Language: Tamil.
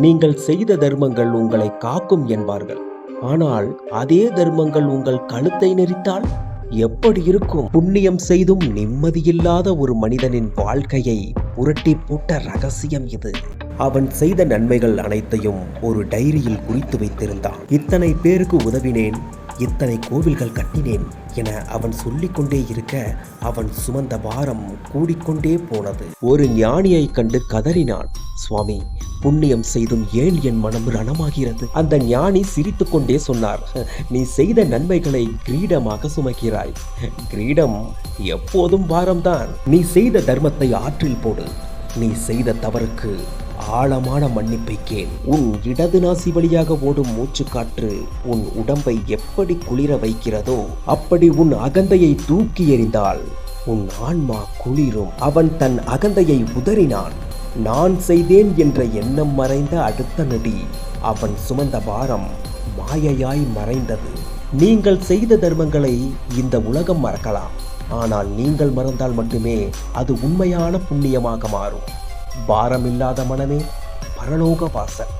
நீங்கள் செய்த தர்மங்கள் உங்களை காக்கும் என்பார்கள். ஆனால் அதே தர்மங்கள் உங்கள் கழுத்தை நெரித்தால் எப்படி இருக்கும்? புண்ணியம் செய்தும் நிம்மதியில்லாத ஒரு மனிதனின் வாழ்க்கையை புரட்டி போட்ட ரகசியம் இது. அவன் செய்த நன்மைகள் அனைத்தையும் ஒரு டைரியில் குறித்து வைத்திருந்தான். இத்தனை பேருக்கு உதவினேன், இத்தனை கோவில்கள் கட்டினேன் என அவன் சொல்லிக்கொண்டே இருக்க அவன் சுமந்த பாரம் கூடிக்கொண்டே போனது. ஒரு ஞானியை கண்டு கதறினான், சுவாமி, புண்ணியம் செய்தும் ஏன் என் மனம் ரணமாகிறது? அந்த ஞானி சிரித்து கொண்டே சொன்னார், நீ செய்த நன்மைகளை கிரீடமாக சுமக்கிறாய். கிரீடம் எப்போதும் பாரம்தான். நீ செய்த தர்மத்தை ஆற்றில் போடு. நீ செய்த தவறுக்கு ஆழமான மன்னிப்பை கேள். உன் இடது நாசி வழியாக ஓடும் மூச்சு காற்று உன் உடம்பை எப்படி குளிர வைக்கிறதோ அப்படி உன் அகந்தையை தூக்கி எறிந்தால் உன் ஆன்மா குளிரும். அவன் தன் அகந்தையை உதறினான். நான் செய்தேன் என்ற எண்ணம் மறைந்த அடுத்த நொடி அவன் சுமந்த பாரம் மாயையாய் மறைந்தது. நீங்கள் செய்த தர்மங்களை இந்த உலகம் மறக்கலாம். ஆனால் நீங்கள் மறந்தால் மட்டுமே அது உண்மையான புண்ணியமாக மாறும். பாரமில்லாத மனமே பரலோக வாசல்.